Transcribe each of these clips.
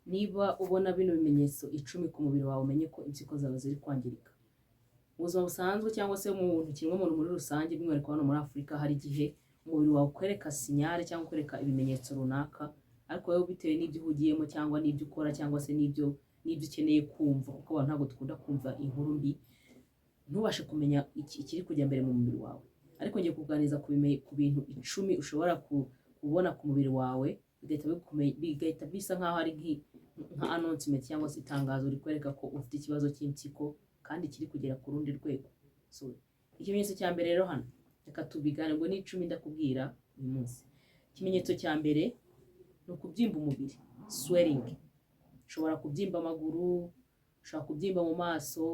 niba ubona bino bimenyetso 10 ku mubiri wawe umenye ko impyiko zawe ziri kwangirika. Mu buzima busanzwe cyangwa se mu muntu muri rusange by'umwihariko hano muri Afurika hari igihe umubiri wawe ukwereka sinyare cyangwa ukwereka ibimenyetso runaka, ariko wowe bitewe n'ibyo uhugiyemo cyangwa n'ibyo ukora cyangwa se n'ibyo ukeneye kumva, kuko abantu ntabwo dukunda kumva inkuru mbi, ntubashe kumenya ikiri kujya mbere mu mubiri wawe. Ariko ngiye kuganiriza ku bintu 10 ushobora kubona ku mubiri wawe bigahita bisa nk'aho ari nka announcement cyangwa se itangazo rikwereka ko ufite ikibazo cy'impyiko kandi kiri kugera ku rundi rwego. So ikimenyetso cya mbere rero hano reka tubigane ngo ni 10 ndakubwira uyu munsi. Ikimenyetso cya mbere ni ukubyimba umubiri, swelling. Ushobora kubyimba amaguru, ushobora kubyimba mu maso,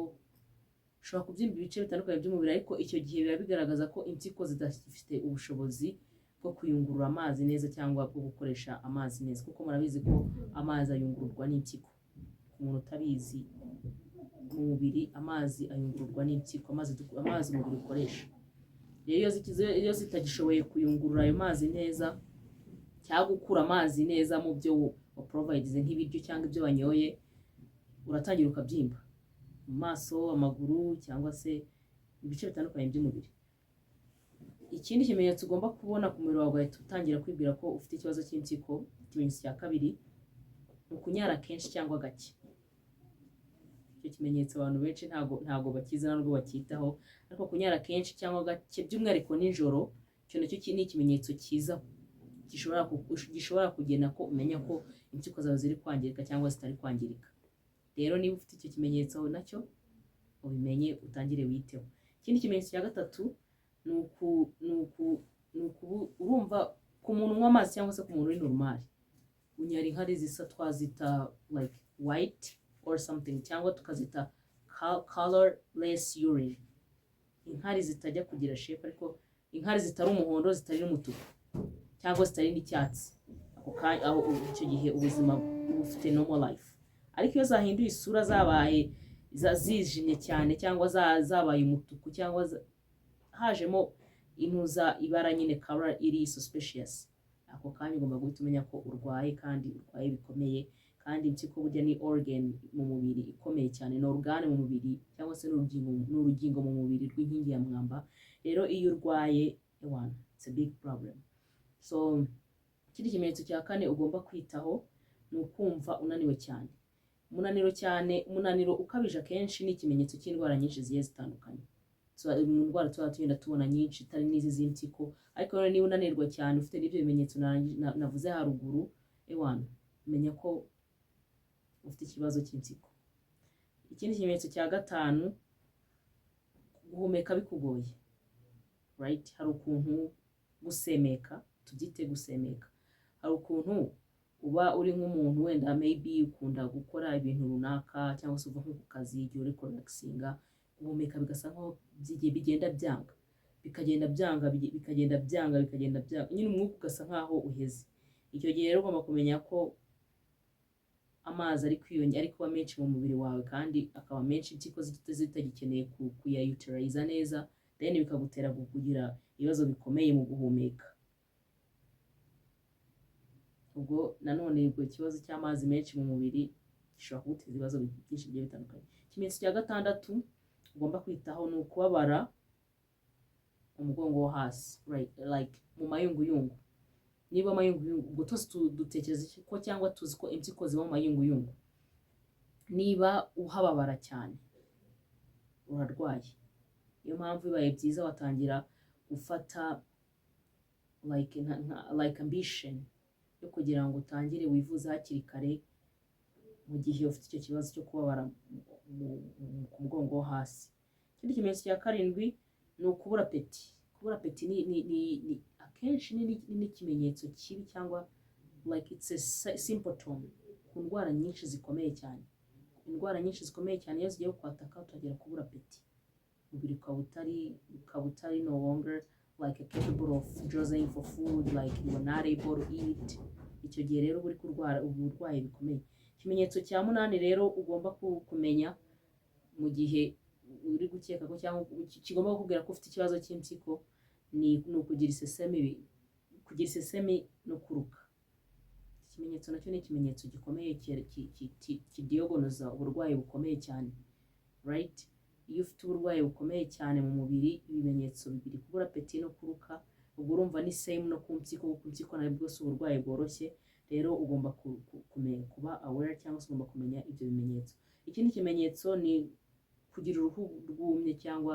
ushobora kubyimba ibice bitandukanye by'umubiri, ariko icyo gihe biba bigaragaza ko impyiko zidafite ubushobozi bwo kuyungurura amazi neza cyangwa bwo gukoresha amazi neza, kuko murabizi ko amazi ayungururwa n'impyiko. Ku muntu utabizi, mu mubiri amazi ayungururwa n'impyiko, amazi umubiri ukoresha. Rero iyo zitagishoboye kuyungurura ayo mazi neza cyangwa gukura amazi neza mu byo waprovides nk'ibiryo cyangwa ibyo wanyoye, uratangira ukabyimba mu maso, amaguru cyangwa se ibice bitandukanye by'umubiri. Ikindi kimenyetso ugomba kubona ku mubiri wawe utangira kwibwira ko ufite ikibazo cy'impyiko, ikimenyetso cya kabiri ni ukunyara kenshi cyangwa gake. Icyo kimenyetso abantu benshi ntabwo bakiza nubwo bacyitaho, ariko kunyara kenshi cyangwa gake by'umwihariko nijoro, icyo nacyo ni ikimenyetso cyiza gishobora kugena ko umenya ko impyiko zawe ziri kwangirika cyangwa zitari kwangirika. Rero niba ufite icyo kimenyetso nacyo ubimenye, utangire witeho. Ikindi kimenyetso cya gatatu ni urumva ku muntu unywa amazi cyangwa se ku muntu uri normal, unyara inkari zisa, twazita like white or something, cyangwa tukazita colorless urine. Inkari zitajya kugira shape, ariko inkari zitari umuhondo, zitari n'umutuku cyangwa zitari n'icyatsi, aho icyo gihe ubuzima bufite normal life. Ariko iyo zahinduye isura, zabaye zijimye cyane cyangwa zabaye umutuku cyangwa hajemo ibara nyine color iri suspicious, ako kanya ugomba guhita umenya ko urwaye kandi urwaye bikomeye. Kandi impyiko burya ni organ mu mubiri ikomeye cyane, ni organe mu mubiri cyangwa se n'urugingo mu mubiri rw'inkingi ya mwamba. Rero iyo urwaye, it's a big problem. So ikindi kimenyetso cya kane ugomba kwitaho ni ukumva unaniwe cyane. Umunaniro ukabije akenshi ni ikimenyetso cy'indwara nyinshi zigiye zitandukanye. Mu ndwara tugenda tubona nyinshi itari n'izi z'impyiko, ariko rero niba unanirwa cyane ufite n'ibyo bimenyetso navuze haruguru, menya ko ufite ikibazo cy'impyiko. Ikindi kimenyetso cya gatanu, guhumeka bikugoye, right? Hari ukuntu gusemeka, tubyite gusemeka, hari ukuntu uba uri nk'umuntu wenda maybe ukunda gukora ibintu runaka cyangwa se uva nko ku kazi igihe uri relaxinga, guhumeka bigasa nkaho bigenda byanga, nyine umwuka ugasa nkaho uheze. Icyo gihe rero ugomba kumenya ko amazi ari kuba menshi mu mubiri wawe, kandi akaba menshi impyiko zitagikeneye kuyayutiliza neza, then bikagutera kugira ibibazo bikomeye mu guhumeka. Ubwo nanone ikibazo cy'amazi menshi mu mubiri gishobora kuguteza ibibazo byinshi bigiye bitandukanye. Ikimenyetso cya gatandatu ugomba kwitaho ni ukubabara umugongo wo hasi, right, like mu mayunguyungu. Niba amayunguyungu, ubwo twese dutekereza ko cyangwa tuzi ko impyiko ziba mu mayunguyungu. Niba uhababara cyane urarwaye. Niyo mpamvu bibaye byiza watangira gufata like ambition yo kugira ngo utangire wivuze hakiri kare mu gihe ufite icyo kibazo cyo kubabara ku mugongo wo hasi. Ikindi kimenyetso cya karindwi ni ukubura apeti. Kubura apeti ni akenshi n'ikimenyetso kibi, cyangwa like it's a symptom ku ndwara nyinshi zikomeye cyane. Indwara nyinshi zikomeye cyane iyo zigiye kwataka utagira kubura apeti, umubiri ukaba utari no longer like capable of drawing for food, like you are not able to eat. Icyo gihe rero uri kurwara uburwayi bikomeye. Ikimenyetso cya 8 rero ugomba kumenya mu gihe uri gukeka ko cyangwa kigomba kukubwira ko ufite ikibazo cy'impyiko ni ukugira isesemi no kuruka. ikimenyetso nacyo ni ikimenyetso gikomeye kidiyogonoza uburwayi bukomeye cyane, right? Iyo ufite uburwayi bukomeye cyane mu mubiri, ibimenyetso bibiri, kubura apeti no kuruka, ubwo urumva ni same no ku mpyiko, kuko impyiko nayo bwose uburwayi bworoshye. Rero ugomba kumenya, kuba aware cyangwa se ugomba kumenya ibyo bimenyetso. Ikindi kimenyetso ni kugira uruhu rwumye cyangwa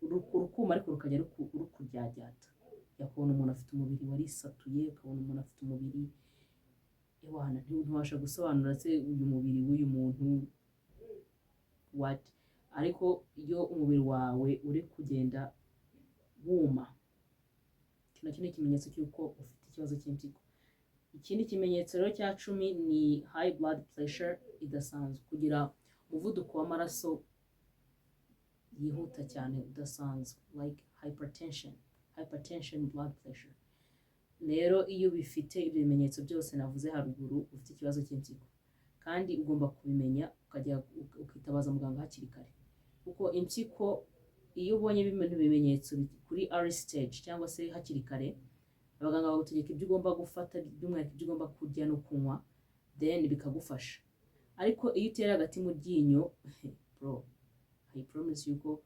urukuma ariko rukajya rukuryaryata. Ukabona umuntu afite umubiri warisatuye, ukabona umuntu afite umubiri ewana ntibasha gusobanura se uyu mubiri w'uyu muntu what, ariko iyo umubiri wawe uri kugenda wuma, kino ni ikimenyetso cy'uko ufite ikibazo cy'impyiko. Ikindi kimenyetso rero cya 10 ni high blood pressure idasanzwe, kugira umuvuduko w'amaraso yihuta cyane udasanzwe, like hypertension blood pressure. Rero iyo bifite ibyo bimenyetso byose navuze haruguru, ufite ikibazo cy'impyiko, kandi ugomba kubimenya ukitabaza muganga hakiri kare, kuko impyiko iyo ubonye bimwe bimenyetso kuri early stage cyangwa se hakiri kare, abaganga bagutegeka ibyo ugomba gufata, by'umwihariko ibyo ugomba kurya no kunywa, then bikagufasha. Ariko iyo utera hagati mu ryinyo bro, I promise yuko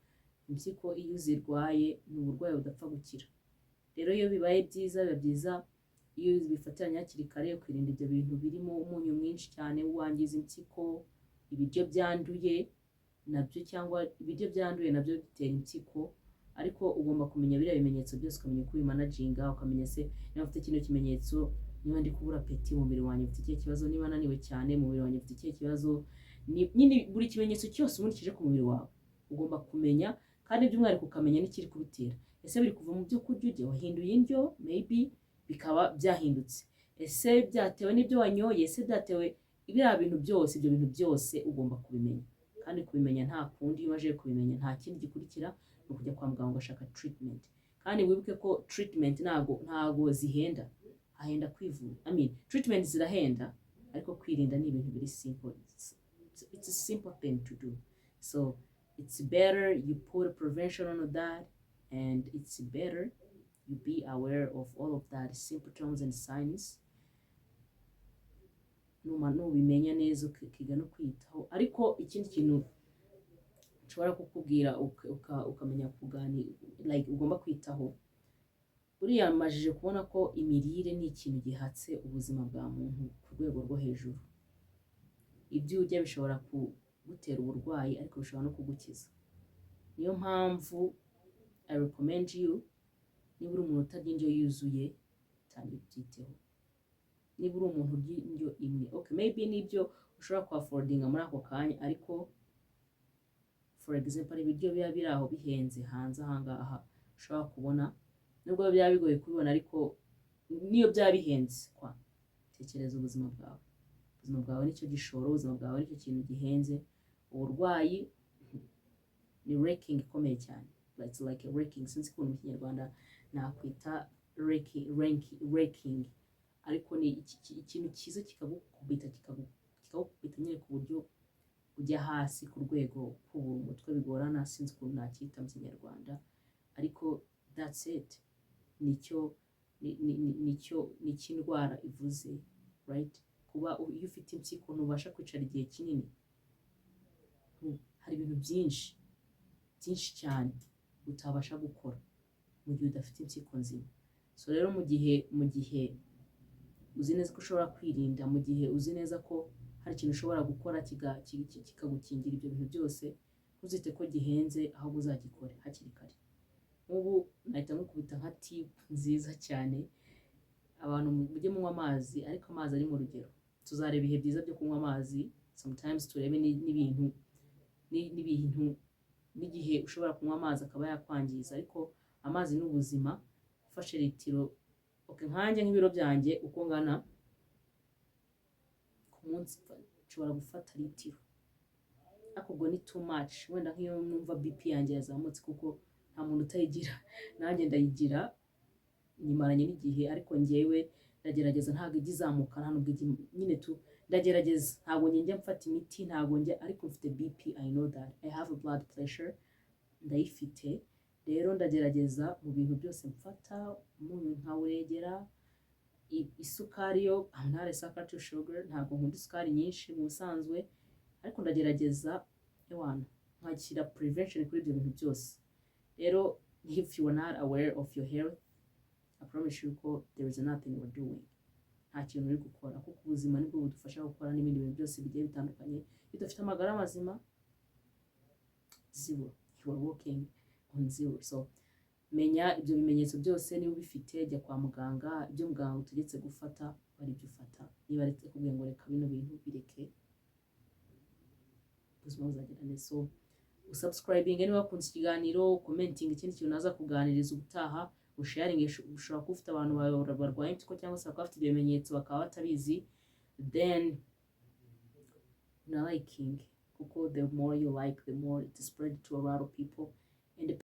impyiko iyo uzirwaye ni uburwayi budapfa gukira. Rero iyo bibaye byiza, biba byiza iyo bifatiranye hakiri kare, ukirinda ibyo bintu birimo umunyu mwinshi cyane wangiza impyiko, ibiryo byanduye nabyo, cyangwa ibiryo byanduye nabyo bitera impyiko. Ariko ugomba kumenya biriya bimenyetso byose, ukamenya uko ubimanaginga, ukamenya se niba ufite kino kimenyetso, niba ndi kubura apeti, umubiri wanjye ufite ikihe kibazo, niba naniwe cyane, umubiri wanjye ufite ikihe kibazo. Nyine buri kimenyetso cyose ubundi kije ku mubiri wawe ugomba kumenya, kandi by'umwihariko ukamenya n'ikiri kubitera. Ese biri kuva mu byo kurya urya, wahinduye indyo maybe bikaba byahindutse, ese byatewe n'ibyo wanyoye, ese byatewe, biriya bintu byose, ibyo bintu byose ugomba kubimenya. Kandi kubimenya nta kundi, iyo waje kubimenya nta kindi gikurikira, ni ukujya kwa muganga ugashaka treatment. Kandi wibuke ko treatment ntago zihenda, hahenda kwivura. Treatment zirahenda, ariko kwirinda ni ibintu biri simple. It's a simple thing to do. So it's better you put a prevention on that, and it's better you be aware of all of that symptoms and signs. Nubimenya neza ukiga no kwitaho. Ariko ikindi kintu nshobora kukubwira ukamenya kuganira, like ugomba kwitaho, uriya majije kubona ko imirire ni ikintu gihatse ubuzima bwa muntu ku rwego rwo hejuru. Ibyo urya bishobora kugutera uburwayi, ariko bishobora no kugukiza. Niyo mpamvu I recommend you, niba uri umuntu utarya indyo yuzuye, tangira ubyiteho. Niba uri umuntu urya indyo imwe, okay, maybe nibyo ushobora kuaffordinga muri ako kanya, ariko for example ibiryo biba biri aho bihenze hanze ahangaha ushobora kubona, nubwo byaba bigoye kubibona, ariko niyo byaba bihenze tekereza ubuzima bwawe. Ubuzima bwawe nicyo gishoro, ubuzima bwawe nicyo kintu gihenze. Uburwayi ni wrecking ikomeye cyane, it's like a wrecking, sinzi ukuntu mu Kinyarwanda nakwita wrecking, ariko ni ikintu cyiza kikagukubita nyine ku buryo ujya hasi ku rwego kubura umutwe bigorana, sinzi ukuntu nacyita mu Kinyarwanda, ariko that's it. Nicyo indwara ivuze, right? Kuba iyo ufite impyiko ntubasha kwicara igihe kinini, hari ibintu byinshi cyane utabasha gukora mu gihe udafite impyiko nzima. So rero mu gihe uzi neza ko ushobora kwirinda, mu gihe uzi neza ko hari ikintu ushobora gukora kikagukingira ibyo bintu byose, ntuzite ko gihenze, ahubwo uzagikore hakiri kare. Nk'ubu nahita nkukubita nka tip nziza cyane, abantu mujye munywa amazi, ariko amazi ari mu rugero. Tuzareba ibihe byiza byo kunywa amazi, sometimes turebe n'ibintu n'igihe ushobora kunywa amazi akaba yakwangiza, ariko amazi ni ubuzima. Ufashe litiro, nkanjye nk'ibiro byanjye uko ngana ku munsi, nshobora gufata litiro, ariko ubwo ni too much. Wenda nk'iyo numva BP yanjye yazamutse, kuko nta muntu utayigira, nanjye ndayigira, nyimaranye n'igihe, ariko njyewe ndagerageza ntabwo ijya izamuka, nta nubwo nyine ndagerageza, ntabwo njya mfata imiti, ntabwo njya, ariko mfite BP, I know that I have a blood pressure, ndayifite. Rero ndagerageza mu bintu byose mfata, umunyu nkawuregera, isukari yo I'm not a sucker to sugar, ntabwo nkunda isukari nyinshi mu busanzwe, ariko ndagerageza ewana nkashyira prevention kuri ibyo bintu byose. Rero if you are not aware of your health, I promise you ko there is nothing you're doing. Nta kintu uri gukora, kuko ubuzima nibwo budufasha gukora n'ibindi bintu byose bigiye bitandukanye. Iyo udafite amagara mazima, zero, you are walking on zero. So menya ibyo bimenyetso byose, niba ubifite jya kwa muganga, ibyo muganga utegetse gufata bari byo ufata, niba ari kubwira ngo reka bino bintu bireke, ubuzima buzagenda neza. So usubscribing niba wakunze ikiganiro, commenting ikindi kintu naza kuganiriza ubutaha, usharing, ushobora kuba ufite abantu barwaye impyiko cyangwa se bakaba bafite ibyo bimenyetso bakaba batabizi, then na liking, kuko the more you like, the more it spread to a lot of people.